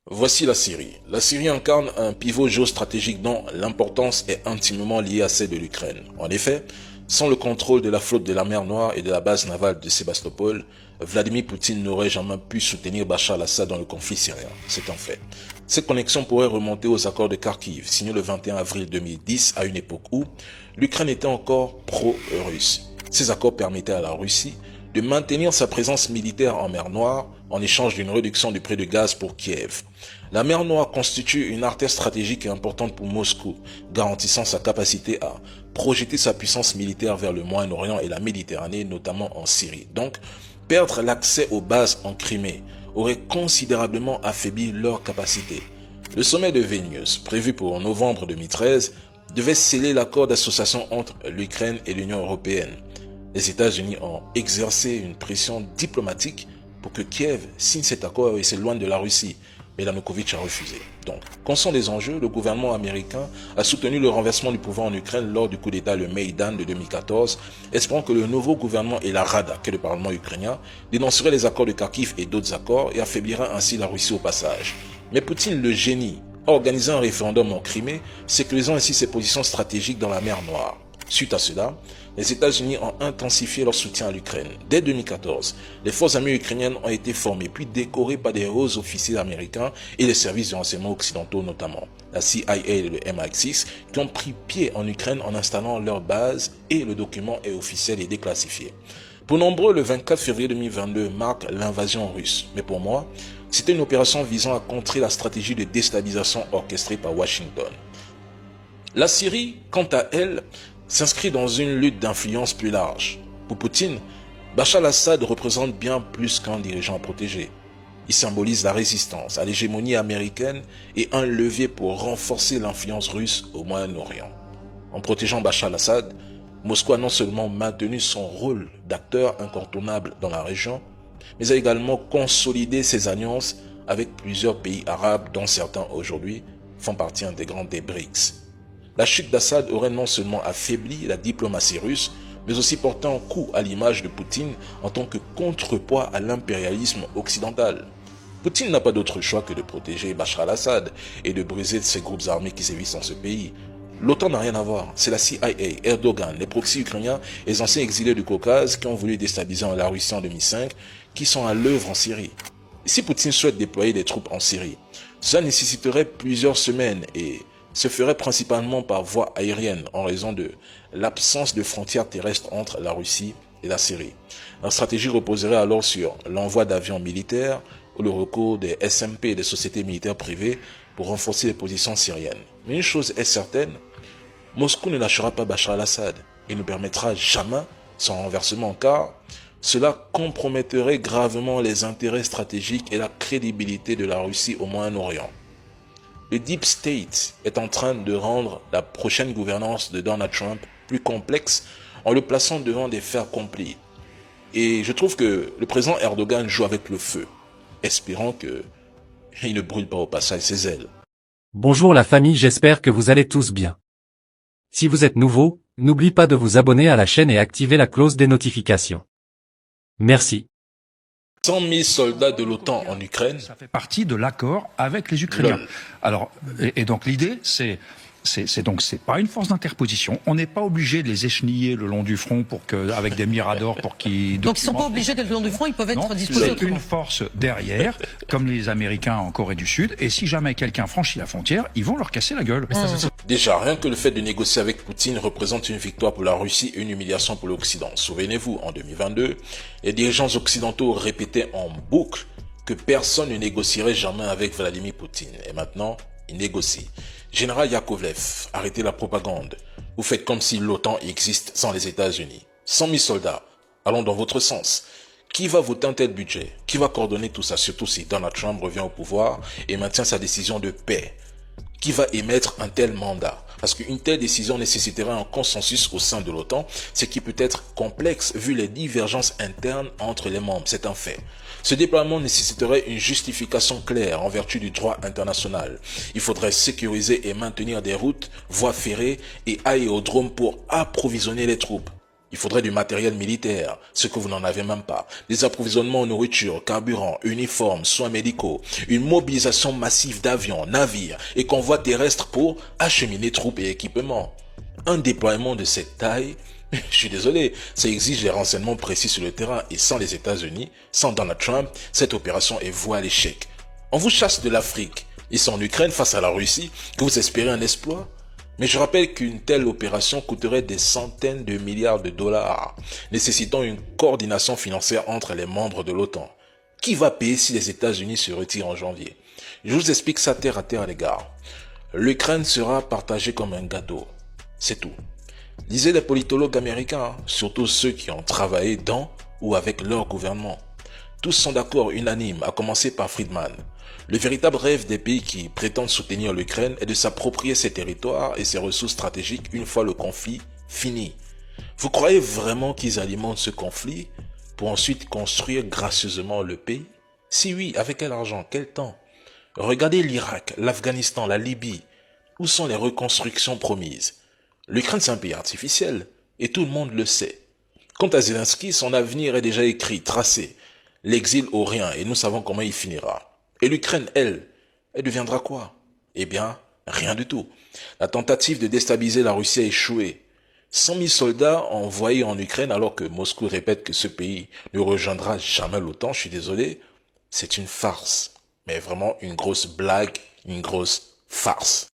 Voici la Syrie. La Syrie incarne un pivot géostratégique dont l'importance est intimement liée à celle de l'Ukraine. En effet, sans le contrôle de la flotte de la mer Noire et de la base navale de Sébastopol, Vladimir Poutine n'aurait jamais pu soutenir Bachar al-Assad dans le conflit syrien. C'est un fait. Cette connexion pourrait remonter aux accords de Kharkiv, signés le 21 avril 2010, à une époque où l'Ukraine était encore pro-russe. Ces accords permettaient à la Russie de maintenir sa présence militaire en mer Noire en échange d'une réduction du prix du gaz pour Kiev. La mer Noire constitue une artère stratégique et importante pour Moscou, garantissant sa capacité à projeter sa puissance militaire vers le Moyen-Orient et la Méditerranée, notamment en Syrie. Donc, perdre l'accès aux bases en Crimée aurait considérablement affaibli leur capacité. Le sommet de Vilnius, prévu pour novembre 2013, devait sceller l'accord d'association entre l'Ukraine et l'Union européenne. Les États-Unis ont exercé une pression diplomatique pour que Kiev signe cet accord et s'éloigne de la Russie. Mais Yanukovych a refusé. Donc, conscient des enjeux, le gouvernement américain a soutenu le renversement du pouvoir en Ukraine lors du coup d'État le Maïdan de 2014, espérant que le nouveau gouvernement et la Rada, que le Parlement ukrainien, dénonceraient les accords de Kharkiv et d'autres accords et affaibliraient ainsi la Russie au passage. Mais Poutine, le génie, a organisé un référendum en Crimée, sécurisant ainsi ses positions stratégiques dans la mer Noire. Suite à cela, les États-Unis ont intensifié leur soutien à l'Ukraine. Dès 2014, les forces armées ukrainiennes ont été formées puis décorées par des hauts officiers américains et les services de renseignement occidentaux notamment, la CIA et le MI6, qui ont pris pied en Ukraine en installant leur base et le document est officiel et déclassifié. Pour nombreux, le 24 février 2022 marque l'invasion russe, mais pour moi, c'était une opération visant à contrer la stratégie de déstabilisation orchestrée par Washington. La Syrie, quant à elle, s'inscrit dans une lutte d'influence plus large. Pour Poutine, Bachar al-Assad représente bien plus qu'un dirigeant protégé. Il symbolise la résistance à l'hégémonie américaine et un levier pour renforcer l'influence russe au Moyen-Orient. En protégeant Bachar al-Assad, Moscou a non seulement maintenu son rôle d'acteur incontournable dans la région, mais a également consolidé ses alliances avec plusieurs pays arabes dont certains aujourd'hui font partie intégrante des BRICS. La chute d'Assad aurait non seulement affaibli la diplomatie russe, mais aussi porté un coup à l'image de Poutine en tant que contrepoids à l'impérialisme occidental. Poutine n'a pas d'autre choix que de protéger Bachar al-Assad et de briser ces groupes armés qui sévissent dans ce pays. L'OTAN n'a rien à voir, c'est la CIA, Erdogan, les proxys ukrainiens et les anciens exilés du Caucase qui ont voulu déstabiliser la Russie en 2005, qui sont à l'œuvre en Syrie. Et si Poutine souhaite déployer des troupes en Syrie, cela nécessiterait plusieurs semaines et se ferait principalement par voie aérienne en raison de l'absence de frontières terrestres entre la Russie et la Syrie. La stratégie reposerait alors sur l'envoi d'avions militaires ou le recours des SMP et des sociétés militaires privées pour renforcer les positions syriennes. Mais une chose est certaine, Moscou ne lâchera pas Bachar al-Assad et ne permettra jamais son renversement car cela compromettrait gravement les intérêts stratégiques et la crédibilité de la Russie au Moyen-Orient. Le Deep State est en train de rendre la prochaine gouvernance de Donald Trump plus complexe en le plaçant devant des faits accomplis. Et je trouve que le président Erdogan joue avec le feu, espérant qu'il ne brûle pas au passage ses ailes. Bonjour la famille, j'espère que vous allez tous bien. Si vous êtes nouveau, n'oubliez pas de vous abonner à la chaîne et activer la cloche des notifications. Merci. 100 000 soldats de l'OTAN en Ukraine. Ça fait partie de l'accord avec les Ukrainiens. Lol. Alors, et donc l'idée, c'est pas une force d'interposition. On n'est pas obligé de les écheniller le long du front avec des miradors pour qu'ils. Donc ils sont pas obligés d'être le long du front, ils peuvent être disposés c'est autrement. une force derrière, comme les Américains en Corée du Sud. Et si jamais quelqu'un franchit la frontière, ils vont leur casser la gueule. Déjà, rien que le fait de négocier avec Poutine représente une victoire pour la Russie et une humiliation pour l'Occident. Souvenez-vous, en 2022, les dirigeants occidentaux répétaient en boucle que personne ne négocierait jamais avec Vladimir Poutine. Et maintenant, ils négocient. Général Yakovlev, arrêtez la propagande. Vous faites comme si l'OTAN existe sans les États-Unis. 100 000 soldats, allons dans votre sens. Qui va voter un tel budget? Qui va coordonner tout ça, surtout si Donald Trump revient au pouvoir et maintient sa décision de paix? Qui va émettre un tel mandat? Parce qu'une telle décision nécessiterait un consensus au sein de l'OTAN, ce qui peut être complexe vu les divergences internes entre les membres, c'est un fait. Ce déploiement nécessiterait une justification claire en vertu du droit international. Il faudrait sécuriser et maintenir des routes, voies ferrées et aérodromes pour approvisionner les troupes. Il faudrait du matériel militaire, ce que vous n'en avez même pas, des approvisionnements en nourriture, carburant, uniformes, soins médicaux, une mobilisation massive d'avions, navires et convois terrestres pour acheminer troupes et équipements. Un déploiement de cette taille, je suis désolé, ça exige des renseignements précis sur le terrain et sans les États-Unis, sans Donald Trump, cette opération est vouée à l'échec. On vous chasse de l'Afrique et c'est en Ukraine face à la Russie que vous espérez un exploit? Mais je rappelle qu'une telle opération coûterait des centaines de milliards de dollars, nécessitant une coordination financière entre les membres de l'OTAN. Qui va payer si les États-Unis se retirent en janvier? Je vous explique ça terre à terre, les gars. L'Ukraine sera partagée comme un gâteau. C'est tout. Lisez les politologues américains, surtout ceux qui ont travaillé dans ou avec leur gouvernement. Tous sont d'accord, unanimes, à commencer par Friedman. Le véritable rêve des pays qui prétendent soutenir l'Ukraine est de s'approprier ses territoires et ses ressources stratégiques une fois le conflit fini. Vous croyez vraiment qu'ils alimentent ce conflit pour ensuite construire gracieusement le pays? Si oui, avec quel argent, quel temps? Regardez l'Irak, l'Afghanistan, la Libye. Où sont les reconstructions promises? L'Ukraine, c'est un pays artificiel, et tout le monde le sait. Quant à Zelensky, son avenir est déjà écrit, tracé. L'exil au rien, et nous savons comment il finira. Et l'Ukraine, elle deviendra quoi? Eh bien, rien du tout. La tentative de déstabiliser la Russie a échoué. 100 000 soldats envoyés en Ukraine alors que Moscou répète que ce pays ne rejoindra jamais l'OTAN, je suis désolé, c'est une farce. Mais vraiment une grosse blague, une grosse farce.